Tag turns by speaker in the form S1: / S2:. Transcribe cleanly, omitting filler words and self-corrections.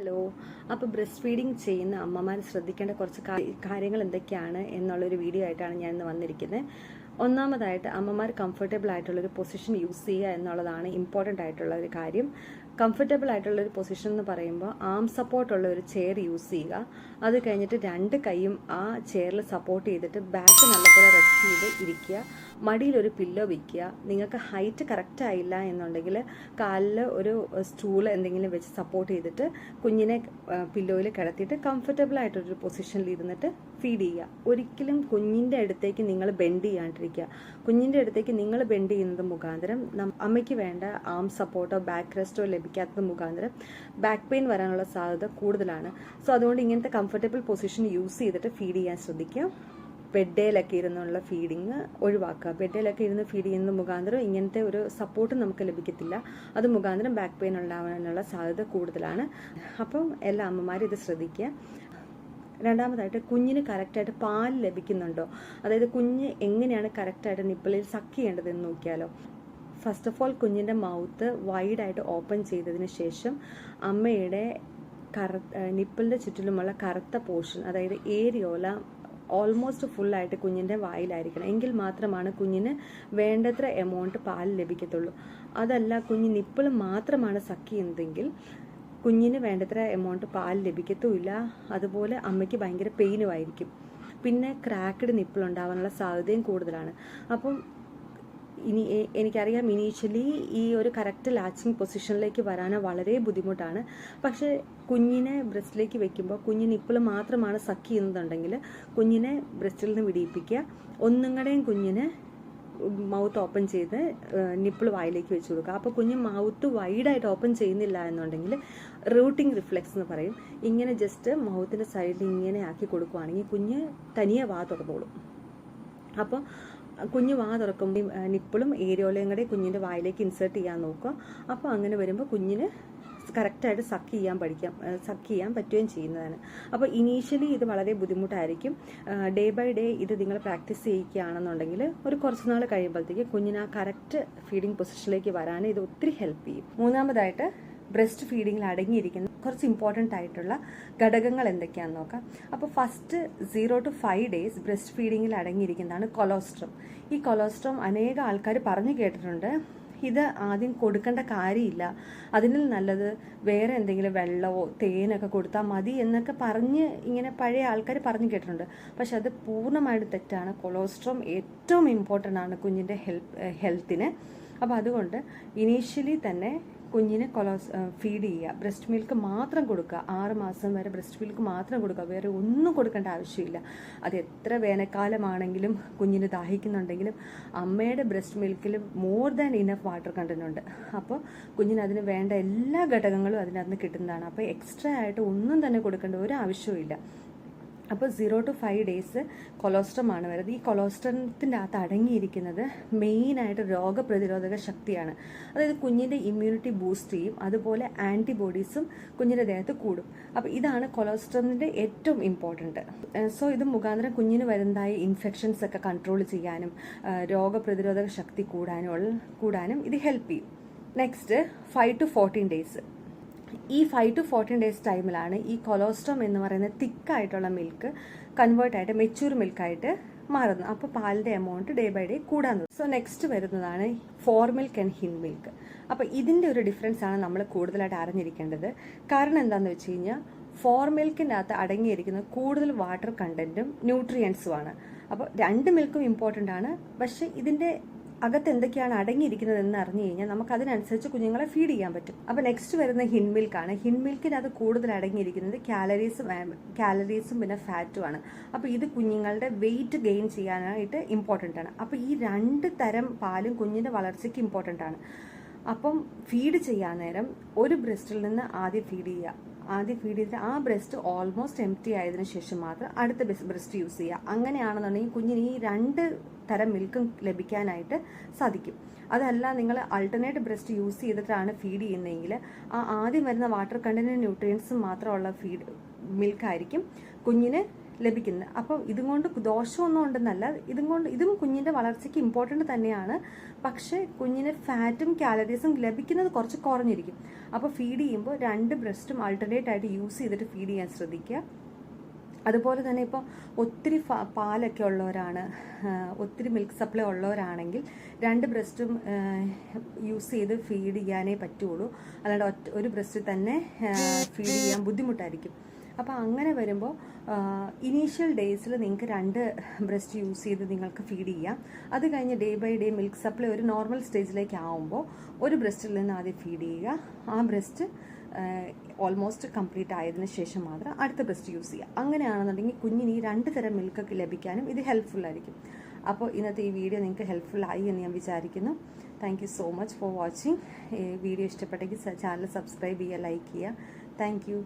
S1: Hello. അപ്പോൾ breast feeding ചെയ്യുന്ന അമ്മമാർ ശ്രദ്ധിക്കേണ്ട കുറച്ച് കാര്യങ്ങൾ എന്തൊക്കെയാണ് എന്നുള്ളൊരു വീഡിയോ ആയിട്ടാണ് ഞാൻ ഇന്ന് വന്നിരിക്കുന്നത്. ഒന്നാമതായിട്ട് അമ്മമാർ കംഫർട്ടബിൾ ആയിട്ടുള്ളൊരു പൊസിഷൻ യൂസ് ചെയ്യുക എന്നുള്ളതാണ് ഇമ്പോർട്ടൻ്റ് ആയിട്ടുള്ള ഒരു കാര്യം. കംഫർട്ടബിൾ ആയിട്ടുള്ളൊരു പൊസിഷൻ എന്ന് പറയുമ്പോൾ ആം സപ്പോർട്ടുള്ള ഒരു ചെയർ യൂസ് ചെയ്യുക. അത് കഴിഞ്ഞിട്ട് രണ്ട് കൈയും ആ ചെയറിൽ സപ്പോർട്ട് ചെയ്തിട്ട് ബാക്ക് നല്ലപോലെ റെസ്റ്റ് ചെയ്ത് ഇരിക്കുക. മടിയിലൊരു പില്ലോ വയ്ക്കുക. നിങ്ങൾക്ക് ഹൈറ്റ് കറക്റ്റ് ആയില്ല എന്നുണ്ടെങ്കിൽ കാലിൽ ഒരു സ്റ്റൂൾ എന്തെങ്കിലും വെച്ച് സപ്പോർട്ട് ചെയ്തിട്ട് കുഞ്ഞിനെ പില്ലോയിൽ കിടത്തിയിട്ട് കംഫർട്ടബിൾ ആയിട്ടൊരു പൊസിഷനിൽ ഇരുന്നിട്ട് ഫീഡ് ചെയ്യുക. ഒരിക്കലും കുഞ്ഞിൻ്റെ അടുത്തേക്ക് നിങ്ങൾ ബെൻഡ് ചെയ്യാണ്ടിരിക്കുക. കുഞ്ഞിൻ്റെ അടുത്തേക്ക് നിങ്ങൾ ബെൻഡ് ചെയ്യുന്നത് മുഖാന്തരം അമ്മയ്ക്ക് വേണ്ട ആം സപ്പോർട്ടോ ബാക്ക് റെസ്റ്റോ ലഭിക്കാത്തത് മുഖാന്തരം ബാക്ക് പെയിൻ വരാനുള്ള സാധ്യത കൂടുതലാണ്. സോ അതുകൊണ്ട് ഇങ്ങനത്തെ കംഫർട്ടബിൾ പൊസിഷൻ യൂസ് ചെയ്തിട്ട് ഫീഡ് ചെയ്യാൻ ശ്രദ്ധിക്കുക. ബെഡേലൊക്കെ ഇരുന്നുള്ള ഫീഡിങ് ഒഴിവാക്കുക. ബെഡേലൊക്കെ ഇരുന്ന് ഫീഡ് ചെയ്യുന്നത് മുഖാന്തരം ഇങ്ങനത്തെ ഒരു സപ്പോർട്ട് നമുക്ക് ലഭിക്കത്തില്ല. അത് മുഖാന്തരം ബാക്ക് പെയിൻ ഉണ്ടാവാനുള്ള സാധ്യത കൂടുതലാണ്. അപ്പം എല്ലാ അമ്മമാരും ഇത് ശ്രദ്ധിക്കുക. രണ്ടാമതായിട്ട് കുഞ്ഞിന് കറക്റ്റായിട്ട് പാൽ ലഭിക്കുന്നുണ്ടോ, അതായത് കുഞ്ഞ് എങ്ങനെയാണ് കറക്റ്റായിട്ട് നിപ്പിളിൽ സക്ക് ചെയ്യേണ്ടതെന്ന് നോക്കിയാലോ. ഫസ്റ്റ് ഓഫ് ഓൾ കുഞ്ഞിൻ്റെ മൗത്ത് വൈഡായിട്ട് ഓപ്പൺ ചെയ്തതിന് ശേഷം അമ്മയുടെ നിപ്പിളിൻ്റെ ചുറ്റിലുമുള്ള കറുത്ത പോർഷൻ, അതായത് ഏരിയോല ഓൾമോസ്റ്റ് ഫുള്ളായിട്ട് കുഞ്ഞിൻ്റെ വായിലായിരിക്കണം. എങ്കിൽ മാത്രമാണ് കുഞ്ഞിന് വേണ്ടത്ര എമൗണ്ട് പാൽ ലഭിക്കത്തുള്ളൂ. അതല്ല കുഞ്ഞ് നിപ്പിൾ മാത്രമാണ് സക്ക് ചെയ്യുന്നതെങ്കിൽ കുഞ്ഞിന് വേണ്ടത്ര എമൗണ്ട് പാൽ ലഭിക്കത്തുമില്ല. അതുപോലെ അമ്മയ്ക്ക് ഭയങ്കര പെയിനുമായിരിക്കും. പിന്നെ ക്രാക്ക്ഡ് നിപ്പിൾ ഉണ്ടാവാനുള്ള സാധ്യതയും കൂടുതലാണ്. അപ്പം എനിക്കറിയാം ഇനീഷ്യലി ഈ ഒരു കറക്റ്റ് ലാച്ചിങ് പൊസിഷനിലേക്ക് വരാൻ വളരെ ബുദ്ധിമുട്ടാണ്. പക്ഷേ കുഞ്ഞിനെ ബ്രസ്റ്റിലേക്ക് വെക്കുമ്പോൾ കുഞ്ഞ് നിപ്പിൾ മാത്രമാണ് സക്ക് ചെയ്യുന്നതുണ്ടെങ്കിൽ കുഞ്ഞിനെ ബ്രസ്റ്റിൽ നിന്ന് വിടിയിപ്പിക്കുക. ഒന്നുകൂടെയും കുഞ്ഞിന് മൗത്ത് ഓപ്പൺ ചെയ്ത് നിപ്പിൾ വായിലേക്ക് വെച്ച് കൊടുക്കുക. അപ്പോൾ കുഞ്ഞ് മൗത്ത് വൈഡായിട്ട് ഓപ്പൺ ചെയ്യുന്നില്ല എന്നുണ്ടെങ്കിൽ റൂട്ടിംഗ് റിഫ്ലെക്സ് എന്ന് പറയും. ഇങ്ങനെ ജസ്റ്റ് മൗത്തിൻ്റെ സൈഡിൽ ഇങ്ങനെ ആക്കി കൊടുക്കുകയാണെങ്കിൽ കുഞ്ഞ് തനിയെ വാ തുറന്നോളും. അപ്പോൾ കുഞ്ഞ് വാ തുറക്കുമ്പോൾ നിപ്പിളും ഏരിയോലയും കൂടെ കുഞ്ഞിൻ്റെ വായിലേക്ക് ഇൻസേർട്ട് ചെയ്യാൻ നോക്കുക. അപ്പോൾ അങ്ങനെ വരുമ്പോൾ കുഞ്ഞിന് കറക്റ്റായിട്ട് സക്ക് ചെയ്യാൻ പറ്റുകയും ചെയ്യുന്നതാണ്. അപ്പോൾ ഇനീഷ്യലി ഇത് വളരെ ബുദ്ധിമുട്ടായിരിക്കും. ഡേ ബൈ ഡേ ഇത് നിങ്ങൾ പ്രാക്ടീസ് ചെയ്യിക്കുകയാണെന്നുണ്ടെങ്കിൽ ഒരു കുറച്ച് നാൾ കഴിയുമ്പോഴത്തേക്ക് കുഞ്ഞിന് ആ കറക്റ്റ് ഫീഡിങ് പൊസിഷനിലേക്ക് വരാൻ ഇത് ഒത്തിരി ഹെൽപ്പ് ചെയ്യും. മൂന്നാമതായിട്ട് ബ്രസ്റ്റ് ഫീഡിങ്ങിൽ അടങ്ങിയിരിക്കുന്ന കുറച്ച് ഇമ്പോർട്ടൻ്റ് ആയിട്ടുള്ള ഘടകങ്ങൾ എന്തൊക്കെയാണെന്ന് നോക്കാം. അപ്പോൾ ഫസ്റ്റ് 0 to 5 days ബ്രസ്റ്റ് ഫീഡിങ്ങിൽ അടങ്ങിയിരിക്കുന്നതാണ് കൊളോസ്ട്രം. ഈ കൊളോസ്ട്രം അനേക ആൾക്കാർ പറഞ്ഞു കേട്ടിട്ടുണ്ട്. ഇത് ആദ്യം കൊടുക്കേണ്ട കാര്യമില്ല, അതിന് നല്ലത് വേറെ എന്തെങ്കിലും വെള്ളമോ തേനൊക്കെ കൊടുത്താൽ മതി എന്നൊക്കെ പറഞ്ഞ് ഇങ്ങനെ പഴയ ആൾക്കാർ പറഞ്ഞു കേട്ടിട്ടുണ്ട്. പക്ഷെ അത് പൂർണ്ണമായിട്ട് തെറ്റാണ്. കൊളോസ്ട്രം ഏറ്റവും ഇമ്പോർട്ടൻ്റ് ആണ് കുഞ്ഞിൻ്റെ ഹെൽത്തിന്. അപ്പോൾ അതുകൊണ്ട് ഇനീഷ്യലി തന്നെ കുഞ്ഞിനെ ഫീഡ് ചെയ്യുക. ബ്രസ്റ്റ് മിൽക്ക് മാത്രം കൊടുക്കുക. 6 മാസം വരെ ബ്രസ്റ്റ് മിൽക്ക് മാത്രം കൊടുക്കുക. വേറെ ഒന്നും കൊടുക്കേണ്ട ആവശ്യമില്ല. അത് എത്ര വേനൽക്കാലമാണെങ്കിലും കുഞ്ഞിന് ദാഹിക്കുന്നുണ്ടെങ്കിലും അമ്മയുടെ ബ്രസ്റ്റ് മിൽക്കിൽ more than enough water content ഉണ്ട്. അപ്പോൾ കുഞ്ഞിന് അതിന് വേണ്ട എല്ലാ ഘടകങ്ങളും അതിനകത്ത് കിട്ടുന്നതാണ്. അപ്പോൾ എക്സ്ട്രാ ആയിട്ട് ഒന്നും തന്നെ കൊടുക്കേണ്ട ഒരു ആവശ്യവും. അപ്പോൾ 0 to 5 days കൊളോസ്ട്രമാണ് വരുന്നത്. ഈ കൊളോസ്ട്രത്തിൻ്റെ അകത്ത് അടങ്ങിയിരിക്കുന്നത് മെയിനായിട്ട് രോഗപ്രതിരോധക ശക്തിയാണ്. അതായത് കുഞ്ഞിൻ്റെ ഇമ്മ്യൂണിറ്റി ബൂസ്റ്റ് ചെയ്യും. അതുപോലെ ആൻറ്റിബോഡീസും കുഞ്ഞിൻ്റെ ദേഹത്ത് കൂടും. അപ്പോൾ ഇതാണ് കൊളോസ്ട്രമിൻ്റെ ഏറ്റവും ഇമ്പോർട്ടൻറ്റ്. സോ ഇത് മുഖാന്തരം കുഞ്ഞിന് വരുന്നതായ ഇൻഫെക്ഷൻസ് ഒക്കെ കൺട്രോൾ ചെയ്യാനും രോഗപ്രതിരോധക ശക്തി കൂടാനും ഇത് ഹെൽപ്പ് ചെയ്യും. Next 5 to 14 days. ഈ 5 to 14 days ടൈമിലാണ് ഈ കൊളോസ്ട്രം എന്ന് പറയുന്ന തിക്കായിട്ടുള്ള മിൽക്ക് കൺവേർട്ടായിട്ട് മെച്യൂർ മിൽക്കായിട്ട് മാറുന്നത്. അപ്പോൾ പാലിൻ്റെ എമൗണ്ട് ഡേ ബൈ ഡേ കൂടാൻ തുടങ്ങും. സോ നെക്സ്റ്റ് വരുന്നതാണ് ഫോർ മിൽക്ക് ആൻഡ് ഹിൻ മിൽക്ക്. അപ്പോൾ ഇതിൻ്റെ ഒരു ഡിഫറൻസ് ആണ് നമ്മൾ കൂടുതലായിട്ട് അറിഞ്ഞിരിക്കേണ്ടത്. കാരണം എന്താണെന്ന് വെച്ച് കഴിഞ്ഞാൽ ഫോർ മിൽക്കിൻ്റെ അകത്ത് അടങ്ങിയിരിക്കുന്ന കൂടുതൽ വാട്ടർ കണ്ടന്റും ന്യൂട്രിയൻസുമാണ്. അപ്പോൾ രണ്ട് മിൽക്കും ഇമ്പോർട്ടൻ്റ് ആണ്. പക്ഷേ ഇതിൻ്റെ അകത്ത് എന്തൊക്കെയാണ് അടങ്ങിയിരിക്കുന്നത് എന്ന് അറിഞ്ഞു കഴിഞ്ഞാൽ നമുക്ക് അതിനനുസരിച്ച് കുഞ്ഞുങ്ങളെ ഫീഡ് ചെയ്യാൻ പറ്റും. അപ്പോൾ നെക്സ്റ്റ് വരുന്ന ഹിൻ മിൽക്കാണ്. ഹിൻ മിൽക്കിനകത്ത് കൂടുതൽ അടങ്ങിയിരിക്കുന്നത് കാലറീസും പിന്നെ ഫാറ്റുമാണ്. അപ്പോൾ ഇത് കുഞ്ഞുങ്ങളുടെ വെയിറ്റ് ഗെയിൻ ചെയ്യാനായിട്ട് ഇമ്പോർട്ടൻ്റ് ആണ്. അപ്പോൾ ഈ 2 തരം പാലും കുഞ്ഞിൻ്റെ വളർച്ചയ്ക്ക് ഇമ്പോർട്ടൻ്റ് ആണ്. അപ്പം ഫീഡ് ചെയ്യാൻ നേരം ഒരു ബ്രസ്റ്റിൽ നിന്ന് ആദ്യം ഫീഡ് ചെയ്തിട്ട് ആ ബ്രസ്റ്റ് ഓൾമോസ്റ്റ് എംപ്റ്റി ആയതിനു ശേഷം മാത്രം അടുത്ത ബ്രസ്റ്റ് യൂസ് ചെയ്യുക. അങ്ങനെയാണെന്നുണ്ടെങ്കിൽ കുഞ്ഞിന് ഈ 2 തരം മിൽക്കും ലഭിക്കാനായിട്ട് സാധിക്കും. അതല്ല നിങ്ങൾ ആൾട്ടർനേറ്റ് ബ്രസ്റ്റ് യൂസ് ചെയ്തിട്ടാണ് ഫീഡ് ചെയ്യുന്നതെങ്കിൽ ആദ്യം വരുന്ന വാട്ടർ കണ്ടന്റ് ന്യൂട്രിയൻസും മാത്രമുള്ള മിൽക്കായിരിക്കും കുഞ്ഞിന് ലഭിക്കുന്നത്. അപ്പോൾ ഇതും കൊണ്ട് ദോഷമൊന്നും ഉണ്ടെന്നല്ല, ഇതും കുഞ്ഞിൻ്റെ വളർച്ചയ്ക്ക് ഇമ്പോർട്ടൻ്റ് തന്നെയാണ്. പക്ഷേ കുഞ്ഞിന് ഫാറ്റും കാലറീസും ലഭിക്കുന്നത് കുറച്ച് കുറഞ്ഞിരിക്കും. അപ്പോൾ ഫീഡ് ചെയ്യുമ്പോൾ 2 ബ്രസ്റ്റും ആൾട്ടർനേറ്റ് ആയിട്ട് യൂസ് ചെയ്തിട്ട് ഫീഡ് ചെയ്യാൻ ശ്രദ്ധിക്കുക. അതുപോലെ തന്നെ ഇപ്പോൾ ഒത്തിരി പാലൊക്കെ ഉള്ളവരാണ്, ഒത്തിരി മിൽക്ക് സപ്ലൈ ഉള്ളവരാണെങ്കിൽ 2 ബ്രസ്റ്റും യൂസ് ചെയ്ത് ഫീഡ് ചെയ്യാനേ പറ്റുള്ളൂ. അല്ലാണ്ട് ഒരു ബ്രസ്റ്റിൽ തന്നെ ഫീഡ് ചെയ്യാൻ ബുദ്ധിമുട്ടായിരിക്കും. അപ്പോൾ അങ്ങനെ വരുമ്പോൾ ഇനീഷ്യൽ ഡേയ്സിൽ നിങ്ങൾക്ക് 2 ബ്രസ്റ്റ് യൂസ് ചെയ്ത് നിങ്ങൾക്ക് ഫീഡ് ചെയ്യാം. അത് കഴിഞ്ഞ് day by day milk supply ഒരു നോർമൽ സ്റ്റേജിലേക്ക് ആവുമ്പോൾ ഒരു ബ്രസ്റ്റിൽ നിന്ന് ആദ്യം ഫീഡ് ചെയ്യുക. ആ ബ്രസ്റ്റ് ഓൾമോസ്റ്റ് കംപ്ലീറ്റ് ആയതിനു ശേഷം മാത്രം അടുത്ത ബ്രസ്റ്റ് യൂസ് ചെയ്യുക. അങ്ങനെയാണെന്നുണ്ടെങ്കിൽ കുഞ്ഞിന് ഈ 2 തരം മിൽക്കൊക്കെ ലഭിക്കാനും ഇത് ഹെൽപ്ഫുൾ ആയിരിക്കും. അപ്പോൾ ഇന്നത്തെ ഈ വീഡിയോ നിങ്ങൾക്ക് ഹെൽപ്ഫുൾ ആയി എന്ന് ഞാൻ വിചാരിക്കുന്നു. Thank you so much for watching. Video ഇഷ്ടപ്പെട്ടെങ്കിൽ ചാനൽ സബ്സ്ക്രൈബ് ചെയ്യുക, ലൈക്ക് ചെയ്യുക. Thank you.